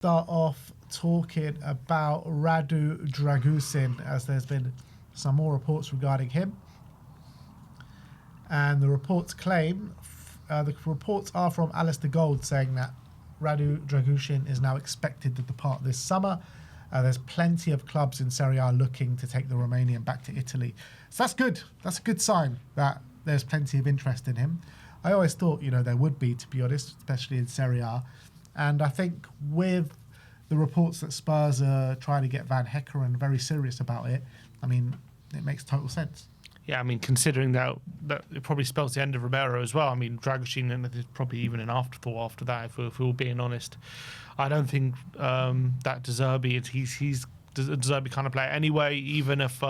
Start off talking about Radu Dragusin, as there's been some more reports regarding him. And the reports claim, the reports are from Alistair Gold saying that Radu Dragusin is now expected to depart this summer. There's plenty of clubs in Serie A looking to take the Romanian back to Italy. So that's good. That's a good sign that there's plenty of interest in him. I always thought, there would be, to be honest, especially in Serie A. And I think with the reports that Spurs are trying to get Van Hecke and very serious about it, it makes total sense. Yeah, considering that it probably spells the end of Romero as well. Dragusin is probably even an afterthought after that, if we're being honest. I don't think that De Zerbi, he's a De Zerbi kind of player anyway. Even if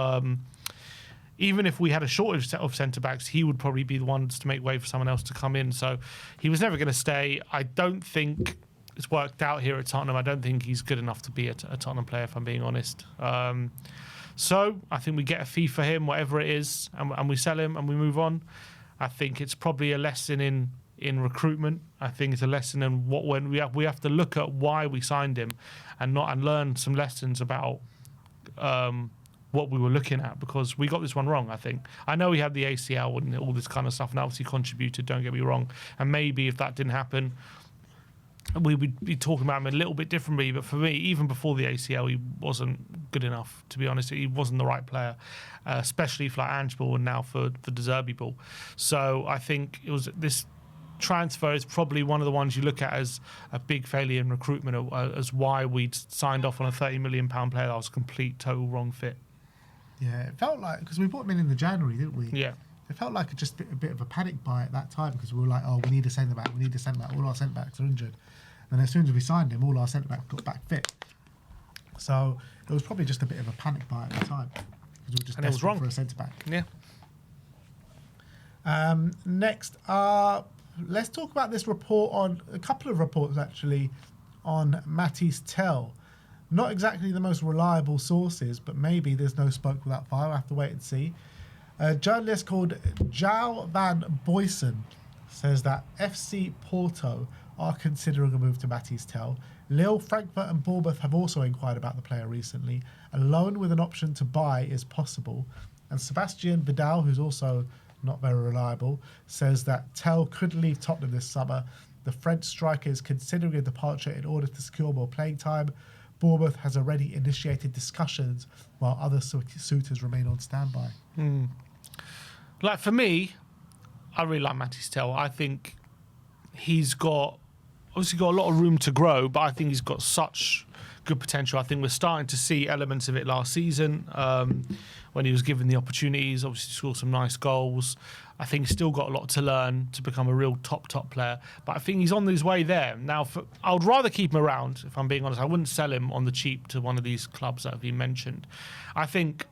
we had a shortage of centre-backs, he would probably be the ones to make way for someone else to come in. So he was never going to stay. I don't think it's worked out here at Tottenham. I don't think he's good enough to be a Tottenham player, if I'm being honest. So I think we get a fee for him, whatever it is, and we sell him and we move on. I think it's probably a lesson in recruitment. I think it's a lesson in when we have to look at why we signed him and learn some lessons about what we were looking at, because we got this one wrong, I think. I know he had the ACL and all this kind of stuff, and obviously contributed, don't get me wrong. And maybe if that didn't happen, we would be talking about him a little bit differently. But for me, even before the ACL, he wasn't good enough, to be honest. He wasn't the right player, especially for Ange Ball and now for De Zerbi Ball. So I think this transfer is probably one of the ones you look at as a big failure in recruitment, as why we'd signed off on a £30 million player that was a complete, total wrong fit. Yeah, it felt like, because we brought him in the January, didn't we? Yeah. It felt like just a bit of a panic buy at that time, because we were like, we need a centre-back, all our centre-backs are injured. And as soon as we signed him, all our centre-backs got back fit. So it was probably just a bit of a panic buy at the time, because we were just desperate for a centre-back. Yeah. Next up, let's talk about this report on, a couple of reports actually, on Mathys Tel. Not exactly the most reliable sources, but maybe there's no smoke without fire. We'll have to wait and see. A journalist called Paul van Hecke says that FC Porto are considering a move to Mathys Tel. Lille, Frankfurt and Bournemouth have also inquired about the player recently. A loan with an option to buy is possible. And Sebastian Vidal, who's also not very reliable, says that Tel could leave Tottenham this summer. The French striker is considering a departure in order to secure more playing time. Bournemouth has already initiated discussions while other suitors remain on standby. Like, for me, I really like Mathys Tel. I think he's obviously got a lot of room to grow, but I think he's got such good potential. I think we're starting to see elements of it last season when he was given the opportunities. Obviously scored some nice goals. I think he's still got a lot to learn to become a real top player, but I think he's on his way there. Now, I would rather keep him around, if I'm being honest. I wouldn't sell him on the cheap to one of these clubs that have been mentioned. I think,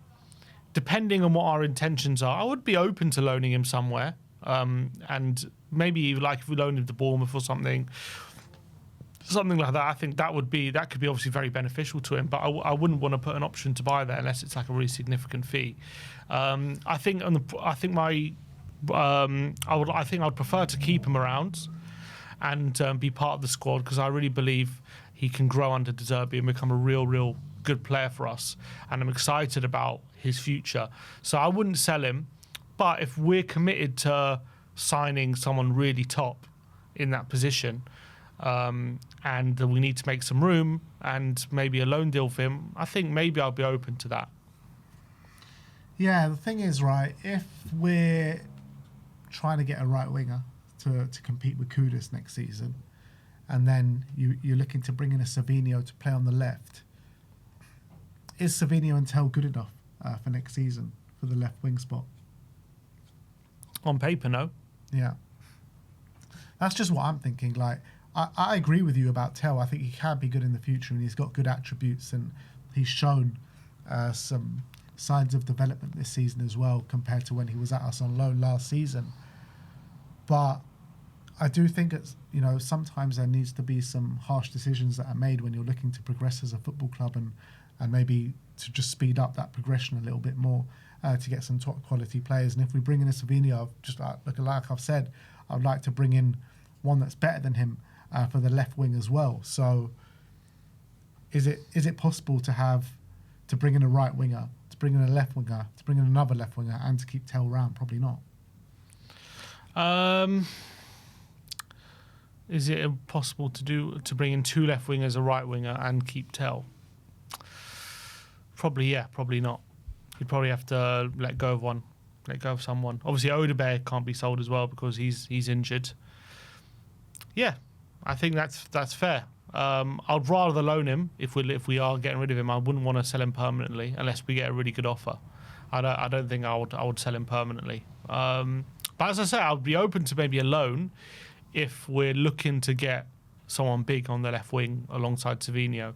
depending on what our intentions are, I would be open to loaning him somewhere, and maybe like if we loaned him to Bournemouth or something like that. I think that could be obviously very beneficial to him, but I wouldn't want to put an option to buy there unless it's like a really significant fee. I think I'd prefer to keep him around and be part of the squad, because I really believe he can grow under De Zerbi and become a real good player for us, and I'm excited about his future. So I wouldn't sell him, but if we're committed to signing someone really top in that position, and we need to make some room and maybe a loan deal for him, I think maybe I'll be open to that. Yeah, the thing is, right, if we're trying to get a right winger to compete with Kudus next season, and then you're looking to bring in a Savinho to play on the left, is Savinho and Tel good enough for next season for the left wing spot? On paper, no. Yeah. That's just what I'm thinking. Like, I agree with you about Tel. I think he can be good in the future, and he's got good attributes, and he's shown some signs of development this season as well compared to when he was at us on loan last season. But I do think it's, sometimes there needs to be some harsh decisions that are made when you're looking to progress as a football club, and maybe to just speed up that progression a little bit more to get some top quality players. And if we bring in a Savinho, just like I've said, I'd like to bring in one that's better than him for the left wing as well. So is it possible to bring in a right winger, to bring in a left winger, to bring in another left winger, and to keep Tel round? Probably not. Is it possible to bring in 2 left wingers, a right winger, and keep Tel? Probably, yeah. Probably not. You'd probably have to let go of someone. Obviously, Odebear can't be sold as well because he's injured. Yeah, I think that's fair. I'd rather loan him if we are getting rid of him. I wouldn't want to sell him permanently unless we get a really good offer. I don't think I would sell him permanently. But as I said, I'd be open to maybe a loan if we're looking to get someone big on the left wing alongside Savinho.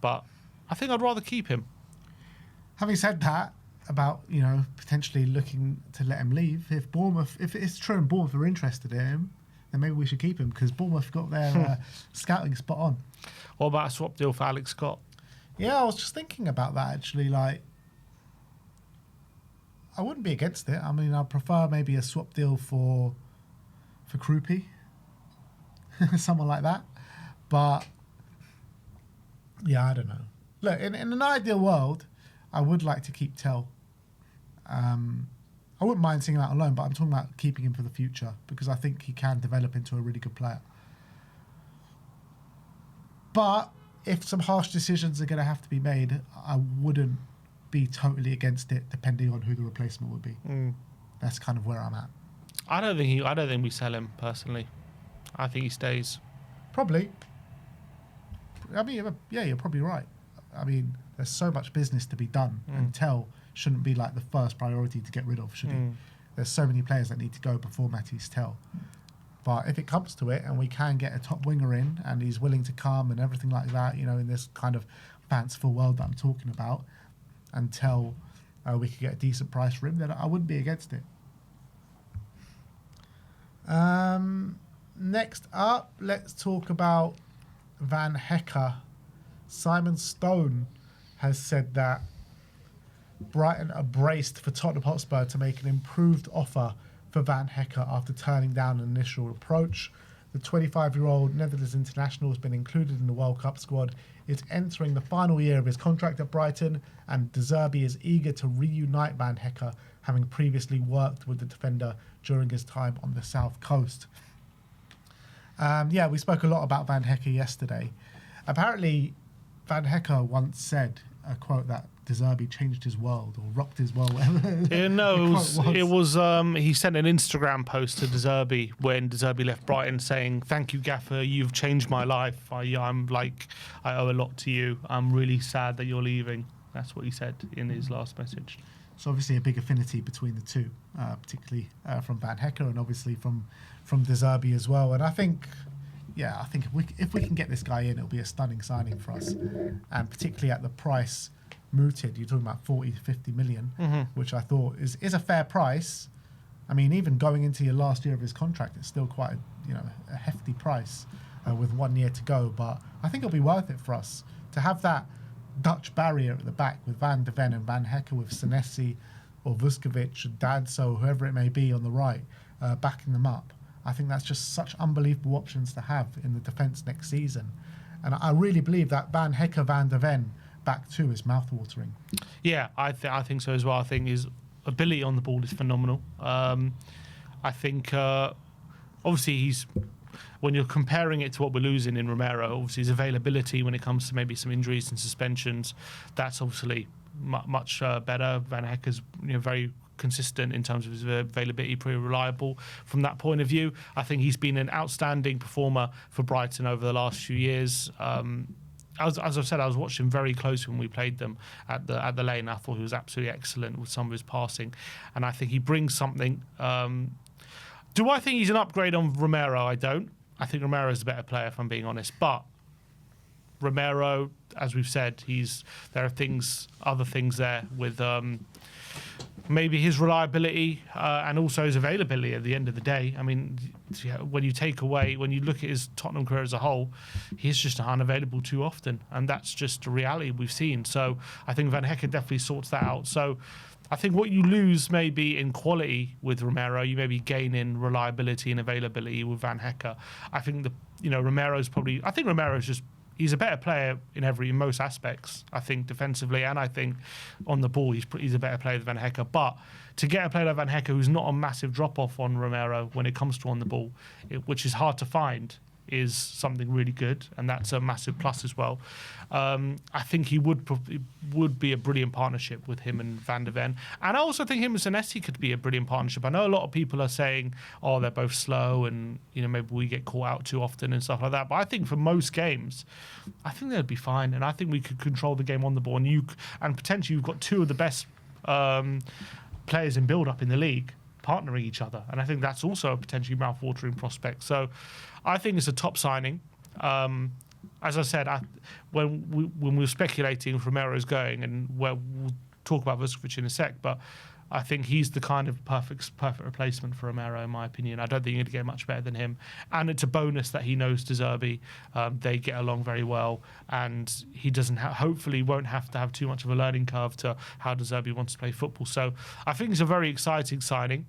But I think I'd rather keep him. Having said that, about potentially looking to let him leave, if it's true and Bournemouth are interested in him, then maybe we should keep him because Bournemouth got their scouting spot on. What about a swap deal for Alex Scott? Yeah, I was just thinking about that actually. Like, I wouldn't be against it. I mean, I'd prefer maybe a swap deal for Krupi, someone like that. But yeah, I don't know. Look, in an ideal world, I would like to keep Tel. I wouldn't mind seeing him out alone, but I'm talking about keeping him for the future because I think he can develop into a really good player. But if some harsh decisions are going to have to be made, I wouldn't be totally against it, depending on who the replacement would be. That's kind of where I'm at. I don't think we sell him personally. I think he stays. Probably. I mean, yeah, you're probably right. I mean, there's so much business to be done, and Tel shouldn't be like the first priority to get rid of, should he? There's so many players that need to go before Mathys Tel. But if it comes to it and we can get a top winger in and he's willing to come and everything like that, in this kind of fanciful world that I'm talking about, and Tel, we could get a decent price for him, then I wouldn't be against it. Next up, let's talk about Van Hecke. Simon Stone has said that Brighton are braced for Tottenham Hotspur to make an improved offer for Van Hecke after turning down an initial approach. The 25-year-old Netherlands international has been included in the World Cup squad, is entering the final year of his contract at Brighton, and De Zerbi is eager to reunite Van Hecke, having previously worked with the defender during his time on the South Coast. We spoke a lot about Van Hecke yesterday. Apparently, Van Hecke once said, a quote, that De Zerbi changed his world or rocked his world. It was he sent an Instagram post to De Zerbi when De Zerbi left Brighton saying, "Thank you, Gaffer, you've changed my life. I owe a lot to you. I'm really sad that you're leaving." That's what he said in his last message. So obviously a big affinity between the two, particularly from Van Hecke and obviously from De Zerbi as well. And I think if we can get this guy in, it'll be a stunning signing for us, and particularly at the price mooted. You're talking about 40 to 50 million, which I thought is a fair price. I mean, even going into your last year of his contract, it's still quite a hefty price with 1 year to go. But I think it'll be worth it for us to have that Dutch barrier at the back with Van de Ven and Van Hecke, with Senesi or Vuskovic, Dadso, whoever it may be on the right, backing them up. I think that's just such unbelievable options to have in the defence next season. And I really believe that Van Hecke, Van de Ven back two is mouth-watering. Yeah, I think so as well. I think his ability on the ball is phenomenal. I think, obviously, when you're comparing it to what we're losing in Romero, obviously his availability when it comes to maybe some injuries and suspensions, that's obviously much better. Van Hecke's very consistent in terms of his availability, pretty reliable from that point of view. I think he's been an outstanding performer for Brighton over the last few years. As I've said, I was watching very close when we played them at the Lane. I thought he was absolutely excellent with some of his passing, and I think he brings something. Do I think he's an upgrade on Romero? I don't. I think Romero's a better player, if I'm being honest. But Romero, as we've said, there are other things there with maybe his reliability and also his availability at the end of the day. I mean, when you look at his Tottenham career as a whole, he's just unavailable too often, and that's just a reality we've seen. So I think Van Hecke definitely sorts that out. So I think what you lose maybe in quality with Romero, you maybe gain in reliability and availability with Van Hecke. I think Romero's just he's a better player in most aspects. I think defensively, and I think on the ball he's a better player than Van Hecke. But to get a player like Van Hecke who's not a massive drop off on Romero when it comes to on the ball, which is hard to find, is something really good, and that's a massive plus as well. I think he would be a brilliant partnership with him and Van der Ven, and I also think him and Senesi could be a brilliant partnership. I know a lot of people are saying, "Oh, they're both slow, and maybe we get caught out too often and stuff like that." But I think for most games, I think they'd be fine, and I think we could control the game on the ball, and potentially you've got two of the best players in build-up in the league partnering each other, and I think that's also a potentially mouth-watering prospect. So I think it's a top signing. As I said, when we were speculating if Romero's going, and we'll talk about Vuskovic in a sec, but I think he's the kind of perfect replacement for Romero, in my opinion. I don't think you're going to get much better than him. And it's a bonus that he knows De Zerbi. They get along very well, and he doesn't hopefully won't have to have too much of a learning curve to how De Zerbi wants to play football. So I think it's a very exciting signing.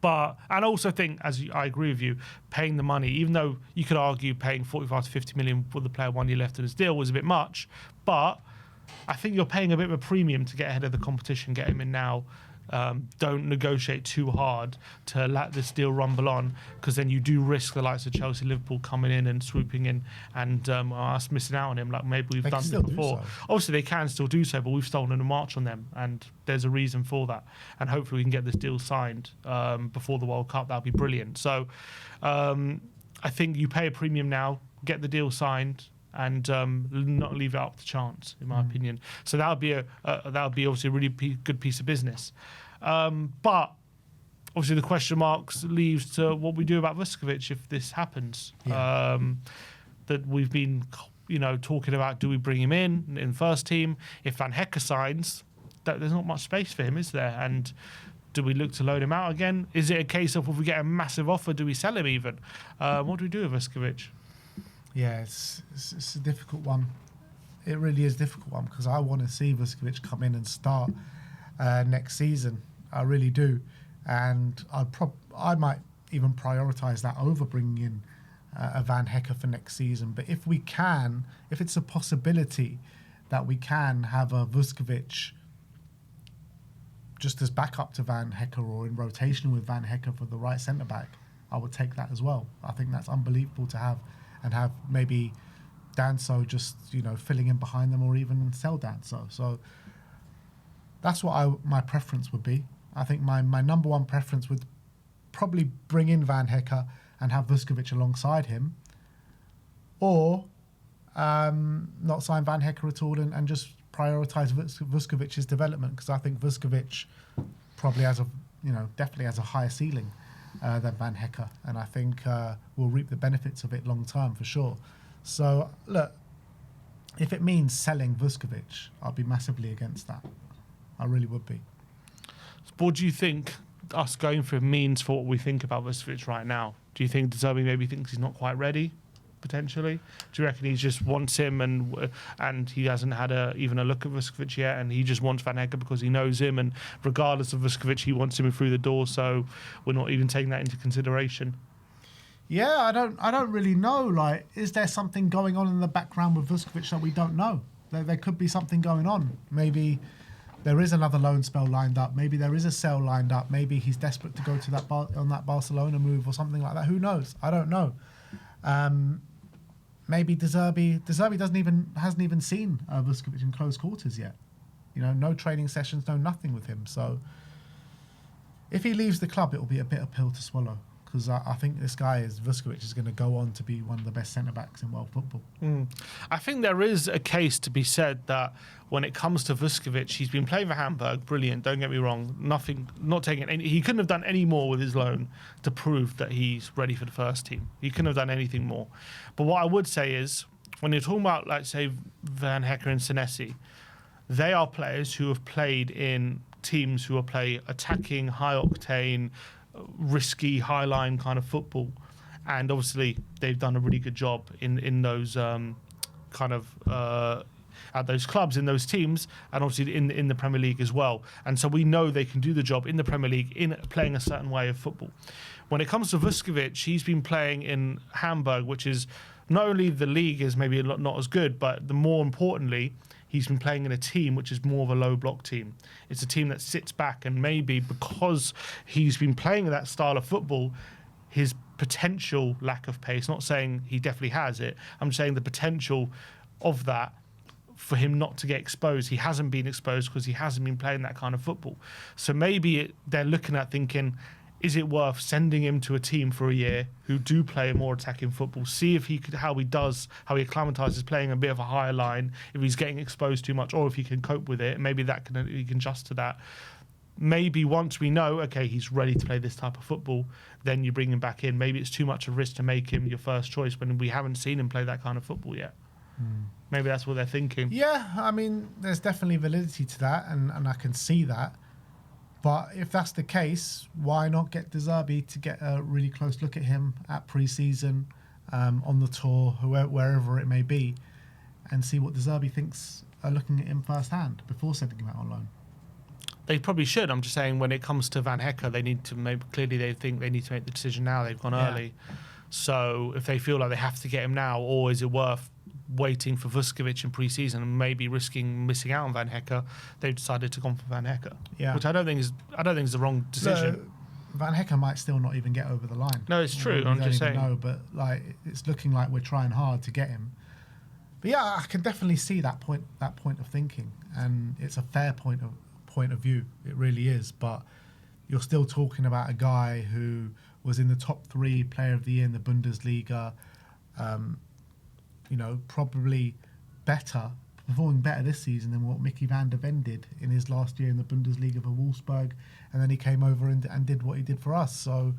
And I also think, I agree with you, paying the money, even though you could argue paying 45 to 50 million for the player 1 year left in his deal was a bit much, but I think you're paying a bit of a premium to get ahead of the competition, get him in now. Don't negotiate too hard to let this deal rumble on, because then you do risk the likes of Chelsea, Liverpool coming in and swooping in and us missing out on him, like maybe we've done before. Obviously, they can still do so, but we've stolen a march on them, and there's a reason for that. And hopefully, we can get this deal signed before the World Cup. That'll be brilliant. So, I think you pay a premium now, get the deal signed, and not leave it up to chance, in my opinion. So that would be obviously a really good piece of business. But obviously the question marks leaves to what we do about Vuskovic if this happens. Yeah. That we've been, talking about, do we bring him in first team? If Van Hecke signs, there's not much space for him, is there? And do we look to loan him out again? Is it a case of if we get a massive offer, do we sell him even? What do we do with Vuskovic? Yeah, it's a difficult one. It really is a difficult one, because I want to see Vuskovic come in and start next season. I really do, and I might even prioritise that over bringing in a Van Hecke for next season. But if it's a possibility that we can have a Vuskovic just as backup to Van Hecke or in rotation with Van Hecke for the right centre back, I would take that as well. I think that's unbelievable to have. And have maybe Danso just, filling in behind them, or even sell Danso. So that's what my preference would be. I think my number one preference would probably bring in Van Hecke and have Vuskovic alongside him, or not sign Van Hecke at all and just prioritise Vuskovic's development, because I think Vuskovic probably definitely has a higher ceiling than Van Hecke, and I think we'll reap the benefits of it long term for sure. So look, if it means selling Vuskovic, I'll be massively against that. I really would be. What do you think us going for him means for what we think about Vuskovic right now? Do you think De Zerbi maybe thinks he's not quite ready, potentially? Do you reckon he just wants him and he hasn't had even a look at Vuskovic yet, and he just wants Van Hecke because he knows him, and regardless of Vuskovic, he wants him through the door, so we're not even taking that into consideration? Yeah, I don't really know. Like, is there something going on in the background with Vuskovic that we don't know? There could be something going on. Maybe there is another loan spell lined up. Maybe there is a sale lined up. Maybe he's desperate to go to that Barcelona move or something like that. Who knows? I don't know. Maybe De Zerbi hasn't even seen Vuskovic in close quarters yet. No training sessions, no nothing with him. So if he leaves the club, it will be a bitter pill to swallow, because I think this guy Vuskovic is going to go on to be one of the best centre backs in world football. I think there is a case to be said that when it comes to Vuskovic, he's been playing for Hamburg, brilliant. Don't get me wrong, he couldn't have done any more with his loan to prove that he's ready for the first team. He couldn't have done anything more. But what I would say is, when you're talking about, like, say, Van Hecke and Senesi, they are players who have played in teams who play attacking, high octane, risky, high line kind of football, and obviously they've done a really good job in those at those clubs, in those teams, and obviously in the Premier League as well. And so we know they can do the job in the Premier League in playing a certain way of football. When it comes to Vuskovic, he's been playing in Hamburg, which is not only the league is maybe not as good, but the more importantly, he's been playing in a team which is more of a low block team. It's a team that sits back, and maybe because he's been playing that style of football, his potential lack of pace, not saying he definitely has it, I'm saying the potential of that for him not to get exposed. He hasn't been exposed because he hasn't been playing that kind of football. So maybe they're looking at thinking, is it worth sending him to a team for a year who do play more attacking football, see if how he acclimatizes playing a bit of a higher line, if he's getting exposed too much, or if he can cope with it. Maybe he can adjust to that. Maybe once we know, okay, he's ready to play this type of football, then you bring him back in. Maybe it's too much of a risk to make him your first choice when we haven't seen him play that kind of football yet. Maybe that's what they're thinking. Yeah, I mean, there's definitely validity to that, and I can see that. But if that's the case, why not get De Zerbi to get a really close look at him at pre-season, on the tour, wherever it may be, and see what De Zerbi thinks looking at him firsthand before sending him out on loan? They probably should. I'm just saying when it comes to Van Hecke, they need to they think they need to make the decision now. They've gone early. So if they feel like they have to get him now, or is it worth waiting for Vuskovic in pre-season and maybe risking missing out on Van Hecke, they've decided to go for Van Hecke. Yeah. Which I don't think is the wrong decision. So, Van Hecke might still not even get over the line. No, it's true. I'm just saying. No, but like it's looking like we're trying hard to get him. But yeah, I can definitely see that point of thinking, and it's a fair point of view. It really is. But you're still talking about a guy who was in the top 3 player of the year in the Bundesliga. Probably performing better this season than what Mickey van der Ven did in his last year in the Bundesliga for Wolfsburg, and then he came over and did what he did for us. So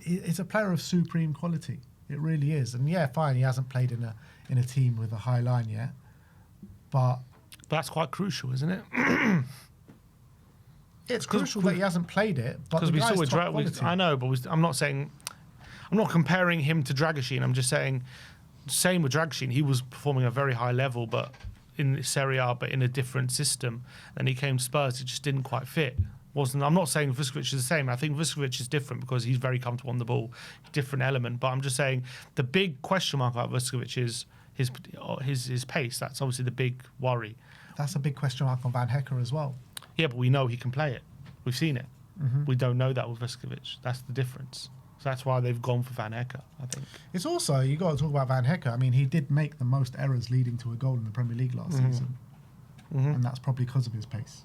it's a player of supreme quality. It really is. And yeah, fine, he hasn't played in a team with a high line yet, but that's quite crucial, isn't it? It's crucial that he hasn't played it, but because we saw with Dragusin. I know, but I'm not comparing him to Dragusin. I'm just saying, same with Dragusin. He was performing at a very high level, but in Serie A, but in a different system. And he came to Spurs, it just didn't quite fit. I'm not saying Vuskovic is the same. I think Vuskovic is different because he's very comfortable on the ball, different element. But I'm just saying the big question mark about Vuskovic is his pace. That's obviously the big worry. That's a big question mark on Van Hecke as well. Yeah, but we know he can play it. We've seen it. Mm-hmm. We don't know that with Vuskovic. That's the difference. So that's why they've gone for Van Hecke, I think. It's also, you got to talk about Van Hecke. I mean, he did make the most errors leading to a goal in the Premier League last season. Mm-hmm. And that's probably because of his pace.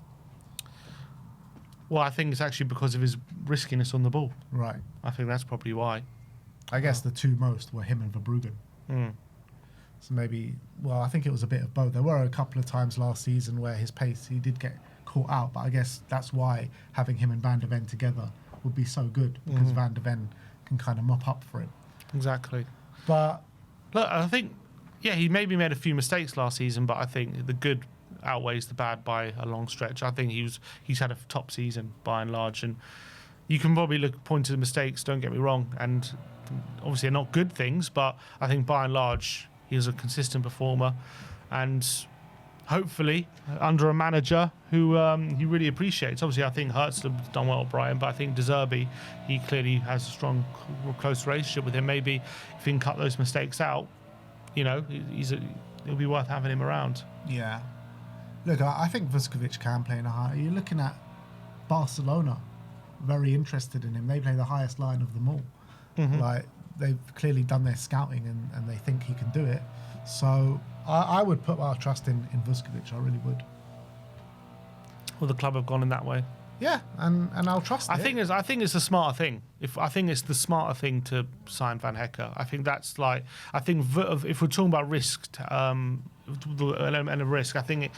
Well, I think it's actually because of his riskiness on the ball. Right. I think that's probably why. I guess the two most were him and Verbruggen. Mm. So maybe, I think it was a bit of both. There were a couple of times last season where his pace, he did get caught out, but I guess that's why having him and Van der Ven together would be so good, because Van der Ven can kind of mop up for him. Exactly. But look, I think, he maybe made a few mistakes last season, but I think the good outweighs the bad by a long stretch. I think he's had a top season by and large, and you can probably point to the mistakes, don't get me wrong, and obviously they're not good things, but I think by and large he was a consistent performer, and hopefully under a manager who he really appreciates. Obviously I think Hertzler's done well at Brighton, but I think De Zerbi, he clearly has a strong, close relationship with him. Maybe if he can cut those mistakes out, it'll be worth having him around. Yeah. Look, I think Vuskovic can play in a high. You're looking at Barcelona, very interested in him. They play the highest line of them all. Mm-hmm. Like, they've clearly done their scouting and they think he can do it. So I would put our trust in Vuskovic. I really would. Well, the club have gone in that way. Yeah, and I'll trust it. I think it's a smarter thing. I think it's the smarter thing to sign Van Hecke. I think that's if we're talking about risk, the element of risk, I think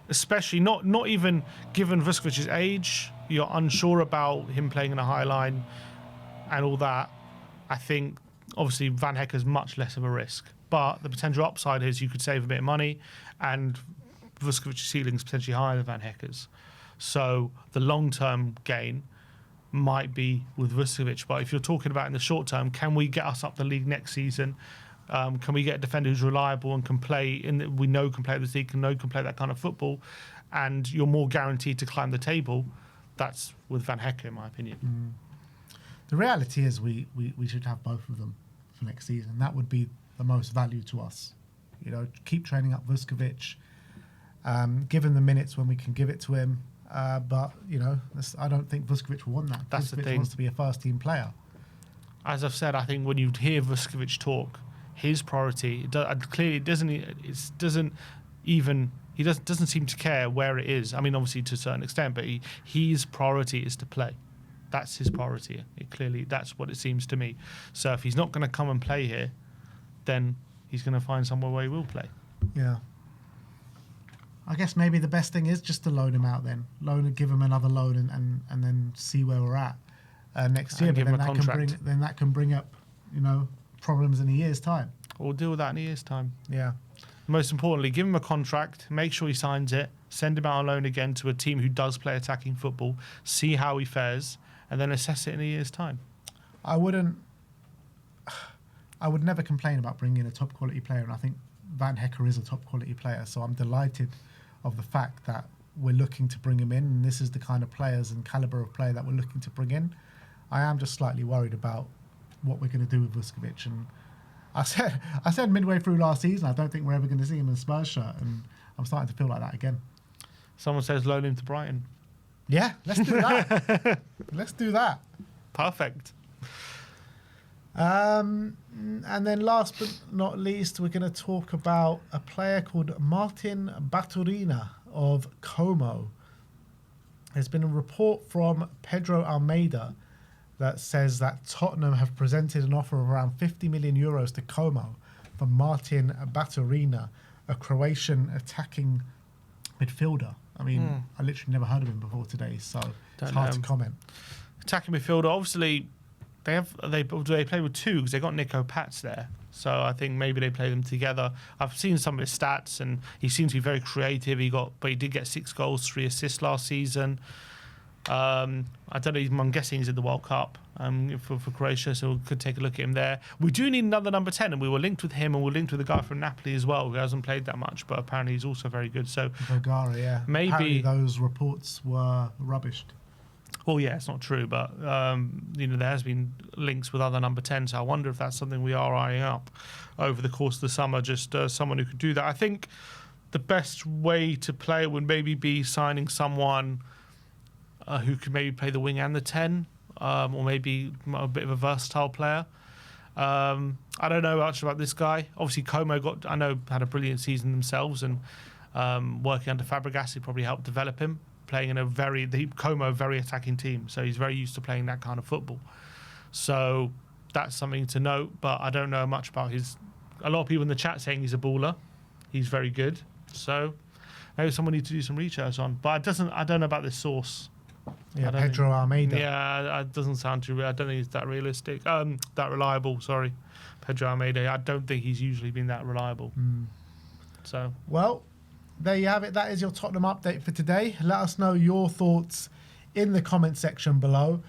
especially not even given Vusković's age, you're unsure about him playing in a high line and all that. I think obviously Van Hecke is much less of a risk, but the potential upside is you could save a bit of money, and Vusković's ceiling is potentially higher than Van Hecke's. So the long-term gain might be with Vuskovic, but if you're talking about in the short term, can we get us up the league next season? Can we get a defender who's reliable and can play we know can play this league, can play that kind of football, and you're more guaranteed to climb the table? That's with Van Hecke, in my opinion. The reality is we should have both of them for next season. That would be the most value to us. You know, keep training up Vuskovic, give him the minutes when we can give it to him. But, you know, I don't think Vuskovic will want that. That's the Vuskovic thing. wants to be a first-team player. As I've said, I think when you hear Vuskovic talk, his priority clearly doesn't seem to care where it is. I mean, obviously to a certain extent, but his priority is to play. That's his priority. That's what it seems to me. So if he's not going to come and play here, then he's going to find somewhere where he will play. Yeah. I guess maybe the best thing is just to loan him out then. Give him another loan and then see where we're at next year. And But give him then a contract. that can bring up, you know, problems in a year's time. We'll deal with that in a year's time. Yeah. Most importantly, give him a contract, make sure he signs it, send him out on loan again to a team who does play attacking football, see how he fares, and then assess it in a year's time. I would never complain about bringing in a top quality player, and I think Van Hecke is a top quality player, so I'm delighted of the fact that we're looking to bring him in, and this is the kind of players and calibre of player that we're looking to bring in. I am just slightly worried about what we're going to do with Vuskovic, and I said midway through last season I don't think we're ever going to see him in a Spurs shirt, and I'm starting to feel like that again. Someone says loan him to Brighton. Yeah, let's do that. Let's do that. Perfect. And then last but not least, we're going to talk about a player called Martin Baturina of Como. There's been a report from Pedro Almeida that says that Tottenham have presented an offer of around 50 million euros to Como for Martin Baturina, a Croatian attacking midfielder. I mean, I literally never heard of him before today, so it's hard to comment. Attacking midfielder, obviously, they play with two because they got Nico Pats there. So I think maybe they play them together. I've seen some of his stats, and he seems to be very creative. But he did get 6 goals, 3 assists last season. I don't know. I'm guessing he's in the World Cup for Croatia, so we could take a look at him there. We do need another number 10, and we were linked with him, and we're linked with a guy from Napoli as well who hasn't played that much, but apparently he's also very good. So Bulgaria, yeah. Maybe apparently those reports were rubbished. Well, yeah, it's not true, but you know, there has been links with other number 10, so I wonder if that's something we are eyeing up over the course of the summer, just someone who could do that. I think the best way to play would maybe be signing someone who could maybe play the wing and the 10, or maybe a bit of a versatile player. I don't know much about this guy. Obviously, Como had a brilliant season themselves, and working under Fabregas, he probably helped develop him. Playing in a very attacking team, so he's very used to playing that kind of football. So that's something to note, but I don't know much about his. A lot of people in the chat saying he's a baller. He's very good. So maybe someone needs to do some research on. But I don't know about this source. Yeah, Pedro Almeida. Yeah, it doesn't sound too real. I don't think it's that realistic. That reliable. Sorry, Pedro Almeida. I don't think he's usually been that reliable. So well. There you have it. That is your Tottenham update for today. Let us know your thoughts in the comment section below.